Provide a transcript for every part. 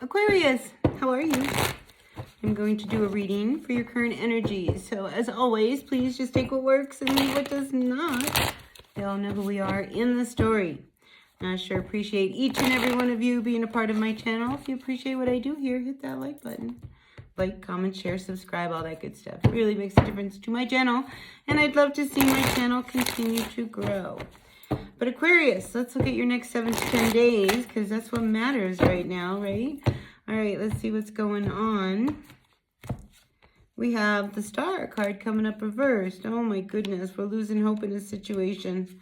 Aquarius, how are you? I'm going to do a reading for your current energies. So as always, please just take what works and leave what does not. They all know who we are in the story. I sure appreciate each and every one of you being a part of my channel. If you appreciate what I do here, hit that like button. Like, comment, share, subscribe, all that good stuff. It really makes a difference to my channel. And I'd love to see my channel continue to grow. But Aquarius, let's look at your next 7 to 10 days, because that's what matters right now, right? All right, let's see what's going on. We have the Star card coming up reversed. Oh my goodness, we're losing hope in this situation.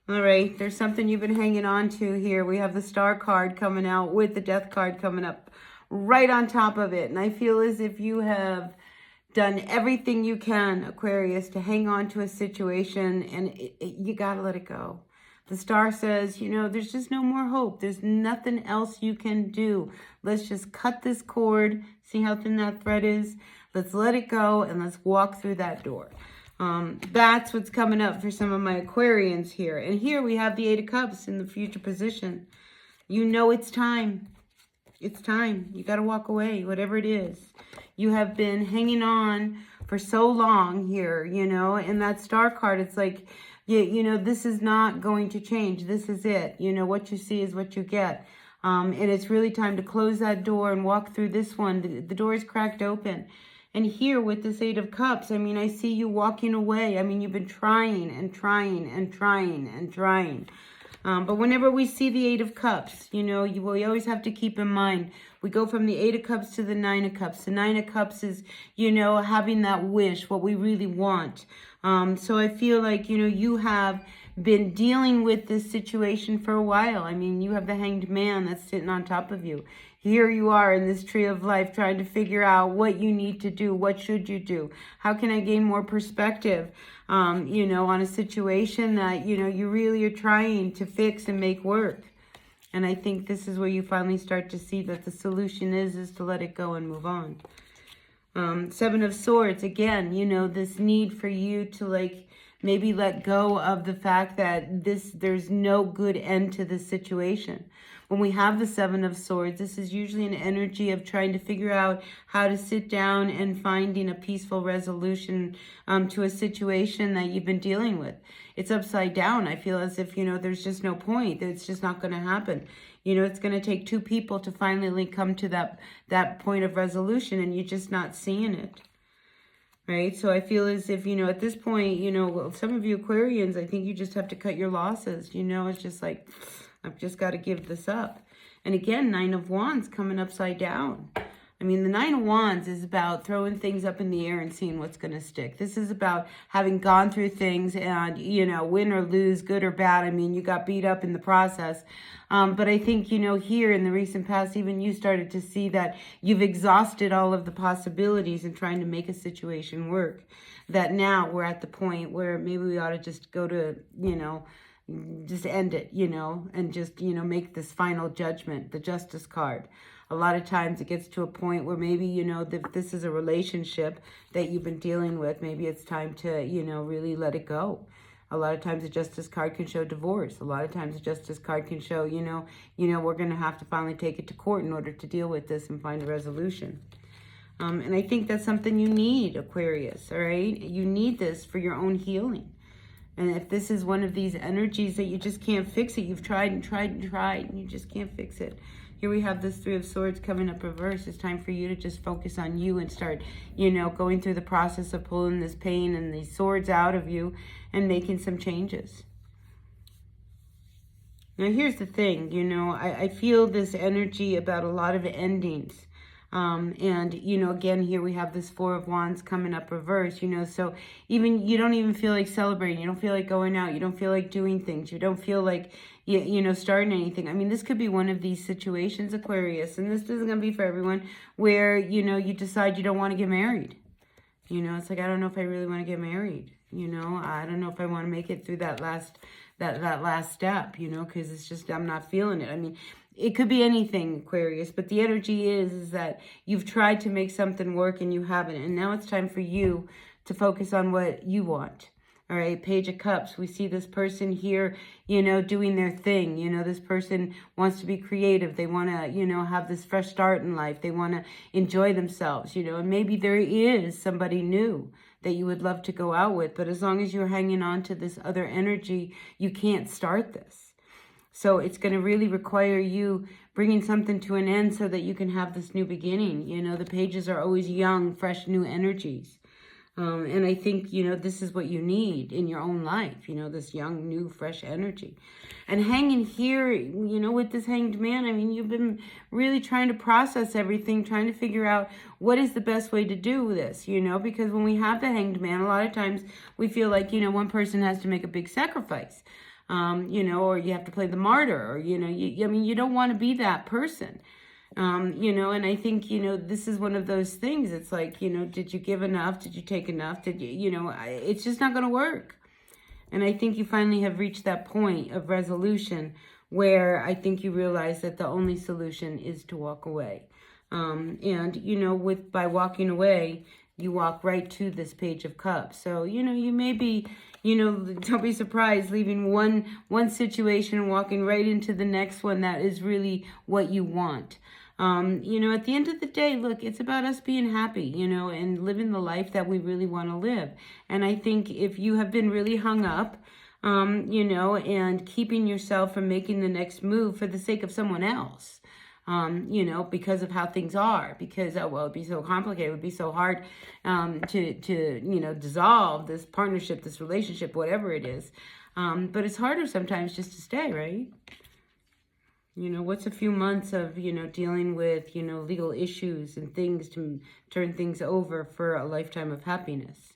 All right, there's something you've been hanging on to here. We have the Star card coming out with the Death card coming up right on top of it. And I feel as if you have done everything you can, Aquarius, to hang on to a situation, and you got to let it go. The Star says, you know, there's just no more hope. There's nothing else you can do. Let's just cut this cord. See how thin that thread is? Let's let it go and let's walk through that door. That's what's coming up for some of my Aquarians here. And here we have the 8 of Cups in the future position. You know it's time. It's time. You got to walk away, whatever it is. You have been hanging on for so long here, you know, and that Star card, it's like, you know, this is not going to change. This is it. You know, what you see is what you get. And it's really time to close that door and walk through this one. The door is cracked open. And here with this 8 of Cups, I mean, I see you walking away. I mean, you've been trying and trying and trying and trying. But whenever we see the 8 of Cups, you know, we always have to keep in mind, we go from the 8 of Cups to the 9 of Cups. The 9 of Cups is, you know, having that wish, what we really want. So I feel like, you know, you have been dealing with this situation for a while. I mean, you have the Hanged Man that's sitting on top of you. Here you are in this tree of life trying to figure out what you need to do. What should you do? How can I gain more perspective, you know, on a situation that, you know, you really are trying to fix and make work. And I think this is where you finally start to see that the solution is to let it go and move on. 7 of Swords, again, you know, this need for you to like maybe let go of the fact that there's no good end to this situation. When we have the 7 of Swords, this is usually an energy of trying to figure out how to sit down and finding a peaceful resolution to a situation that you've been dealing with. It's upside down. I feel as if, you know, there's just no point. It's just not going to happen. You know, it's going to take 2 people to finally come to that point of resolution, and you're just not seeing it. Right? So I feel as if, you know, at this point, you know, some of you Aquarians, I think you just have to cut your losses. You know, it's just like, I've just got to give this up. And again, 9 of Wands coming upside down. I mean, the 9 of Wands is about throwing things up in the air and seeing what's going to stick. This is about having gone through things and, you know, win or lose, good or bad. I mean, you got beat up in the process. But I think, you know, here in the recent past, even you started to see that you've exhausted all of the possibilities in trying to make a situation work. That now we're at the point where maybe we ought to just go to, you know, just end it, you know, and just, you know, make this final judgment, the Justice card. A lot of times it gets to a point where maybe, you know, if this is a relationship that you've been dealing with, maybe it's time to, you know, really let it go. A lot of times the Justice card can show divorce. A lot of times the Justice card can show, you know, we're going to have to finally take it to court in order to deal with this and find a resolution. And I think that's something you need, Aquarius, all right? You need this for your own healing. And if this is one of these energies that you just can't fix it, you've tried and tried and tried, and you just can't fix it. Here we have this 3 of Swords coming up reverse. It's time for you to just focus on you and start, you know, going through the process of pulling this pain and these swords out of you and making some changes. Now, here's the thing, you know, I feel this energy about a lot of endings. And, you know, again, here we have this 4 of Wands coming up reverse, you know, so even, you don't even feel like celebrating. You don't feel like going out. You don't feel like doing things. You don't feel like, you know, starting anything. I mean, this could be one of these situations, Aquarius, and this isn't going to be for everyone, where, you know, you decide you don't want to get married. You know, it's like, I don't know if I really want to get married. You know, I don't know if I want to make it through that last step, you know, because it's just, I'm not feeling it. I mean, it could be anything, Aquarius, but the energy is that you've tried to make something work and you haven't. And now it's time for you to focus on what you want. All right, Page of Cups. We see this person here, you know, doing their thing. You know, this person wants to be creative. They want to, you know, have this fresh start in life. They want to enjoy themselves, you know, and maybe there is somebody new that you would love to go out with. But as long as you're hanging on to this other energy, you can't start this. So it's going to really require you bringing something to an end so that you can have this new beginning. You know, the pages are always young, fresh, new energies. And I think, you know, this is what you need in your own life, you know, this young, new, fresh energy. And hanging here, you know, with this Hanged Man, I mean, you've been really trying to process everything, trying to figure out what is the best way to do this, you know, because when we have the Hanged Man, a lot of times we feel like, you know, one person has to make a big sacrifice, you know, or you have to play the martyr, or, you know, I mean, you don't want to be that person. You know, and I think, you know, this is one of those things. It's like, you know, did you give enough? Did you take enough? Did you, you know, it's just not going to work. And I think you finally have reached that point of resolution where I think you realize that the only solution is to walk away. And, you know, by walking away, you walk right to this Page of Cups. So, you know, you may be, you know, don't be surprised leaving one situation and walking right into the next one that is really what you want. You know, at the end of the day, look, it's about us being happy, you know, and living the life that we really want to live. And I think if you have been really hung up, you know, and keeping yourself from making the next move for the sake of someone else, you know, because of how things are, because, oh, well, it'd be so complicated, it would be so hard to, you know, dissolve this partnership, this relationship, whatever it is. But it's harder sometimes just to stay, right? You know, what's a few months of, you know, dealing with, you know, legal issues and things to turn things over for a lifetime of happiness,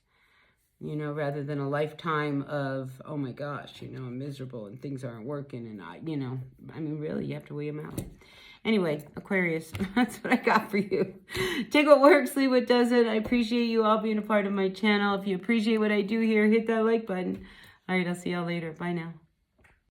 you know, rather than a lifetime of, oh my gosh, you know, I'm miserable and things aren't working and you know, I mean, really, you have to weigh them out. Anyway, Aquarius, that's what I got for you. Take what works, leave what doesn't. I appreciate you all being a part of my channel. If you appreciate what I do here, hit that like button. All right, I'll see y'all later. Bye now.